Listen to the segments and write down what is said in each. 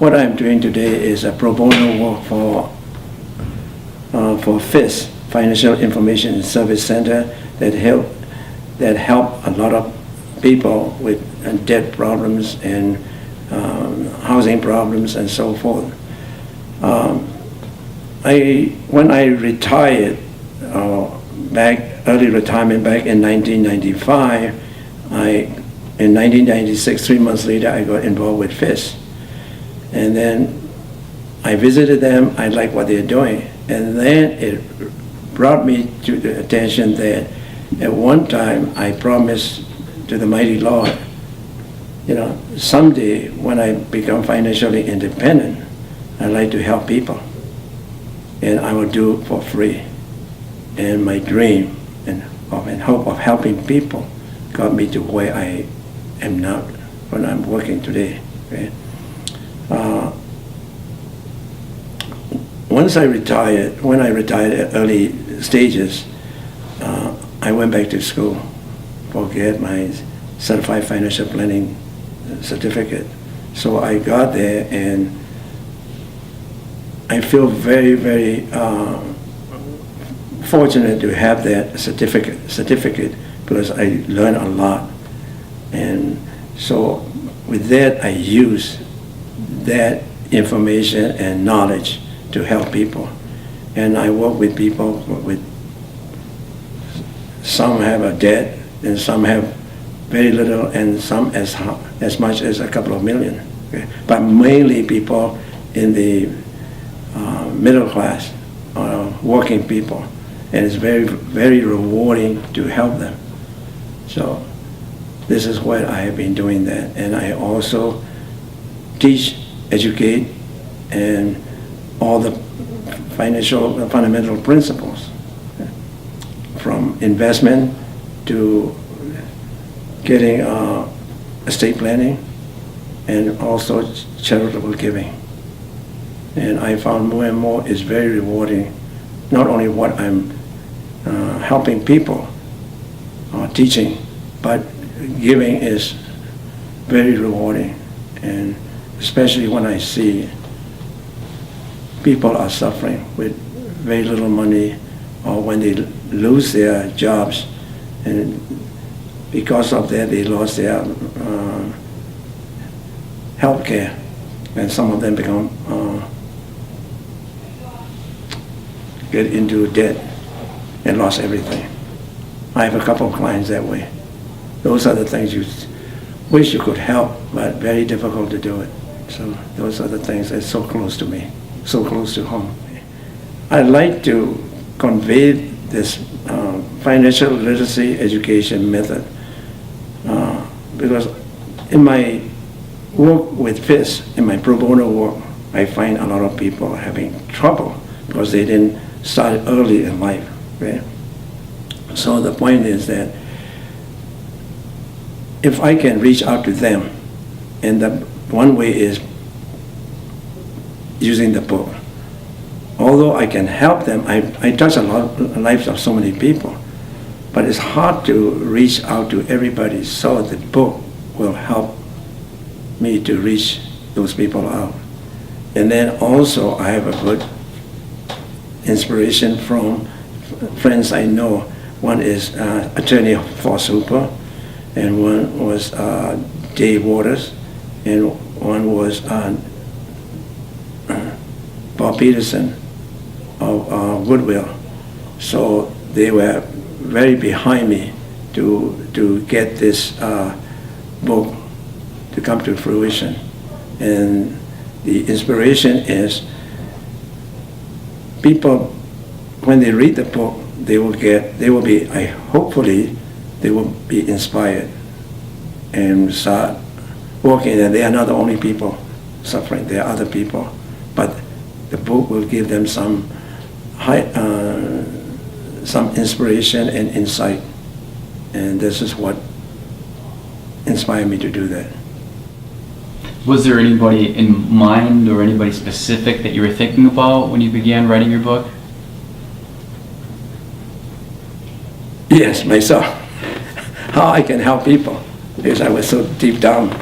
what I'm doing today is a pro bono work for FIS, Financial Information Service Center, that help a lot of people with debt problems and housing problems and so forth. When I retired, early retirement back in 1995, in 1996, 3 months later, I got involved with FIS. And then I visited them, I liked what they're doing. And then it brought me to the attention that at one time I promised to the mighty Lord, someday when I become financially independent, I'd like to help people. And I will do it for free. And my dream and hope of helping people got me to where I am now when I'm working today. Okay? When I retired at early stages, I went back to school to get my Certified Financial Planning certificate. So I got there, and I feel very, very fortunate to have that certificate because I learned a lot. And so with that, I use that information and knowledge to help people. And I work with people with, some have a debt and some have very little and some as much as a couple of million. Okay? But mainly people in the middle class, working people. And it's very, very rewarding to help them. So this is what I have been doing that. And I also teach, educate, and all the financial fundamental principles, from investment to getting estate planning and also charitable giving. And I found more and more is very rewarding, not only what I'm helping people or teaching, but giving is very rewarding. And especially when I see people are suffering with very little money, or when they lose their jobs, and because of that they lost their health care, and some of them get into debt and lost everything. I have a couple of clients that way. Those are the things you wish you could help, but very difficult to do it. So those are the things that's so close to me, so close to home. I'd like to convey this financial literacy education method because in my work with FIS, in my pro bono work, I find a lot of people having trouble because they didn't start early in life. Right? So the point is that if I can reach out to them, and the one way is using the book. Although I can help them, I touch a lot of the lives of so many people, but it's hard to reach out to everybody, so the book will help me to reach those people out. And then also I have a good inspiration from friends I know. One is attorney Force Hooper, and one was Dave Waters, and one was Bob Peterson of Goodwill. So they were very behind me to get this book to come to fruition. And the inspiration is people, when they read the book, hopefully they will be inspired and start working. And they are not the only people suffering, there are other people. But the book will give them some inspiration and insight. And this is what inspired me to do that. Was there anybody in mind or anybody specific that you were thinking about when you began writing your book? Yes, myself. How I can help people, because I was so deep down,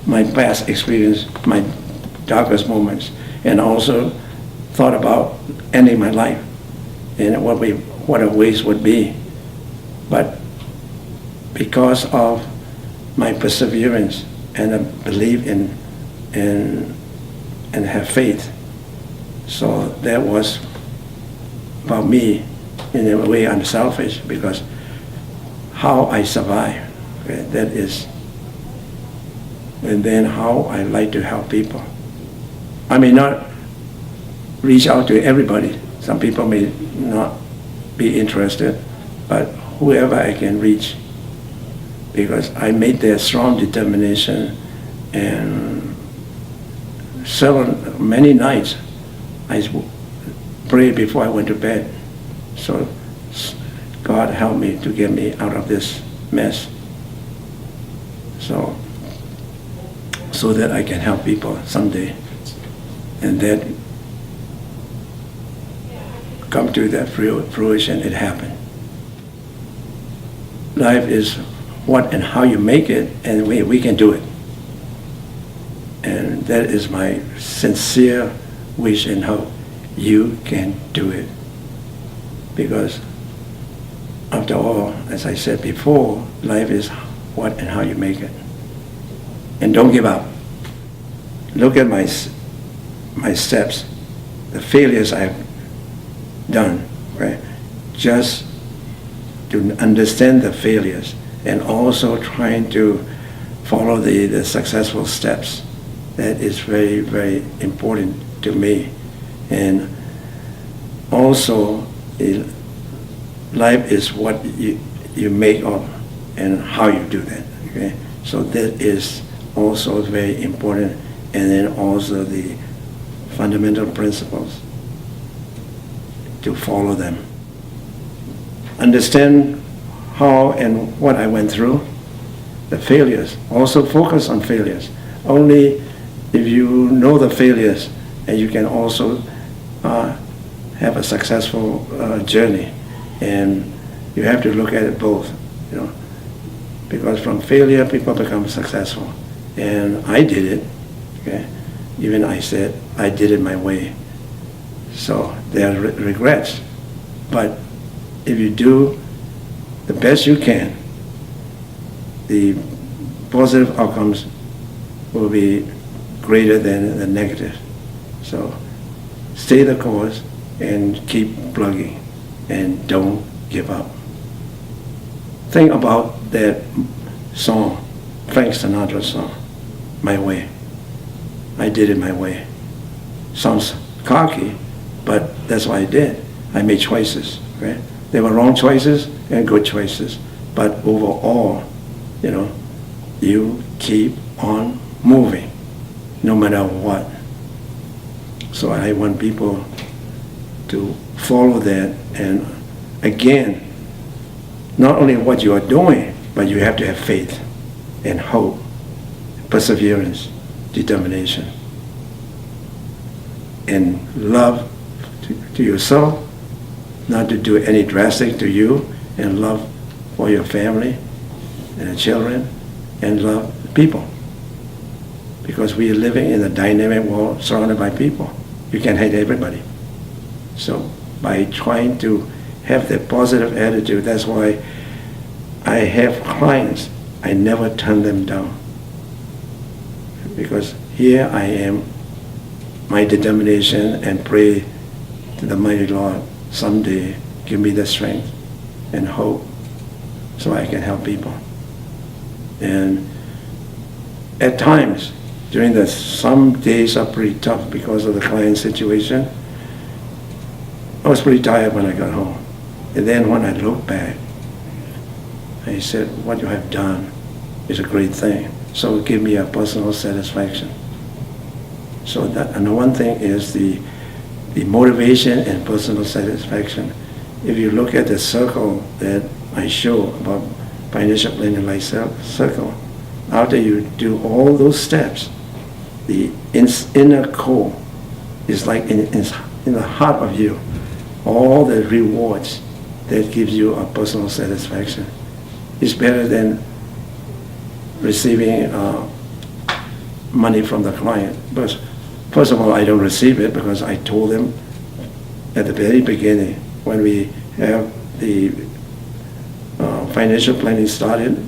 my past experience, my darkest moments, and also thought about ending my life and what a waste would be. But because of my perseverance and a belief in and have faith, so that was about me. In a way, I'm selfish because how I survive, okay, that is, and then how I like to help people. I may not reach out to everybody. Some people may not be interested, but whoever I can reach, because I made that strong determination, and many nights I prayed before I went to bed. So God helped me to get me out of this mess. So that I can help people someday. And that come to that fruition, it happened. Life is what and how you make it, and we can do it. And that is my sincere wish and hope. You can do it. Because after all, as I said before, life is what and how you make it. And don't give up. Look at my steps, the failures I've done, right? Just to understand the failures and also trying to follow the successful steps. That is very, very important to me. And also, life is what you make of and how you do that, okay? So that is also very important. And then also the fundamental principles, to follow them. Understand how and what I went through, the failures. Also focus on failures. Only if you know the failures, and you can also have a successful journey. And you have to look at it both, you know, because from failure people become successful. And I did it, okay? Even I said I did it my way. So there are regrets. But if you do the best you can, the positive outcomes will be greater than the negative. So stay the course and keep plugging and don't give up. Think about that song, Frank Sinatra's song, My Way. I did it my way. Sounds cocky, but that's what I did. I made choices, right? There were wrong choices and good choices, but overall, you know, you keep on moving, no matter what. So I want people to follow that, and again, not only what you are doing, but you have to have faith and hope, perseverance, determination, and love to yourself, not to do any drastic to you, and love for your family and the children, and love people. Because we are living in a dynamic world surrounded by people. You can't hate everybody. So by trying to have that positive attitude, that's why I have clients, I never turn them down. Because here I am, my determination, and pray to the mighty Lord, someday give me the strength and hope so I can help people. And at times, during some days are pretty tough because of the client situation. I was pretty tired when I got home. And then when I look back, I said, what you have done is a great thing. So it gave me a personal satisfaction. So that, and the one thing is the motivation and personal satisfaction. If you look at the circle that I show about financial planning life circle, after you do all those steps, the inner core is like in the heart of you, all the rewards that gives you a personal satisfaction. It's better than receiving money from the client. But First of all, I don't receive it because I told them at the very beginning when we have the financial planning started,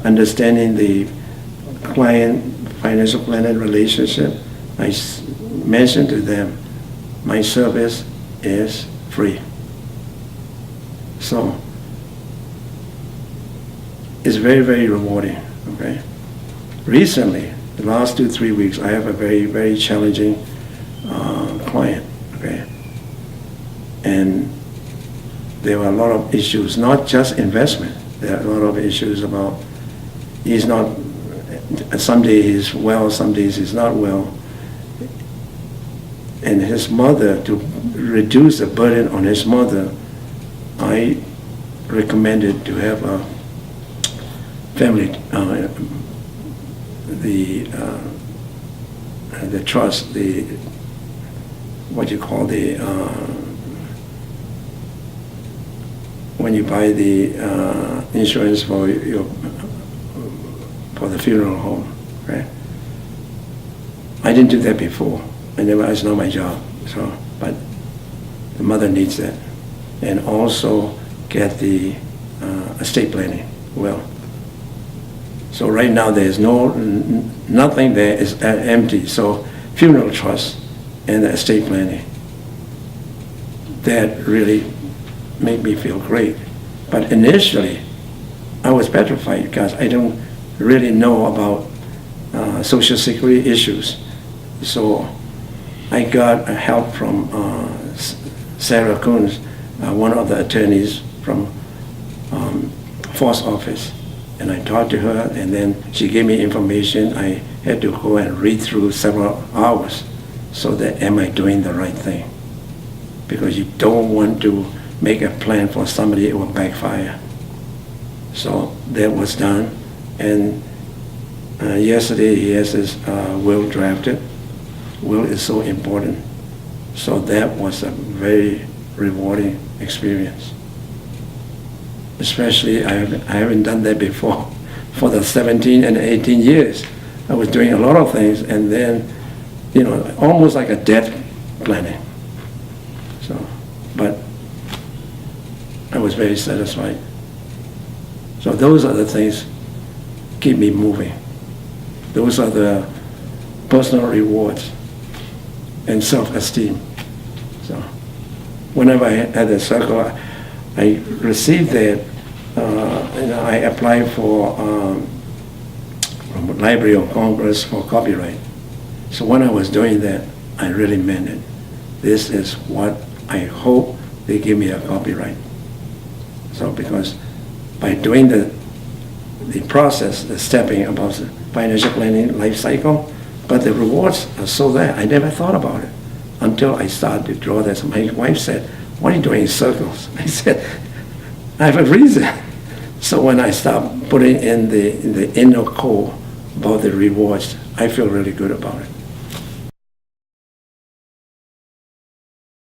understanding the client financial planning relationship, I mentioned to them, my service is free. So it's very, very rewarding, okay? Recently, the last 2-3 weeks, I have a very, very challenging client, okay? And there were a lot of issues, not just investment. There are a lot of issues about he's not, some days he's well, some days he's not well. And his mother, to reduce the burden on his mother, I recommended to have a family, the trust, the, what you call the, when you buy the insurance for the funeral home, right? I didn't do that before. It's not my job. So, but the mother needs that, and also get the estate planning well. So right now there's nothing there is empty. So funeral trust and the estate planning, that really made me feel great. But initially, I was petrified because I don't really know about Social Security issues. So I got help from Sarah Coons, one of the attorneys from Force Office. And I talked to her, and then she gave me information. I had to go and read through several hours so that am I doing the right thing? Because you don't want to make a plan for somebody, it will backfire. So that was done. And yesterday he has his will drafted. Will is so important. So that was a very rewarding experience. Especially, I haven't done that before. For the 17 and 18 years, I was doing a lot of things, and then, almost like a death planning. So, but I was very satisfied. So those are the things keep me moving. Those are the personal rewards and self-esteem. So whenever I had a circle, I received that. I applied for from Library of Congress for copyright. So when I was doing that, I really meant it. This is what I hope they give me a copyright. So because by doing the process, the stepping about the financial planning life cycle, but the rewards are so there. I never thought about it until I started to draw this. My wife said, "What are you doing in circles?" I said, "I have a reason." So when I start putting in the inner core about the rewards, I feel really good about it.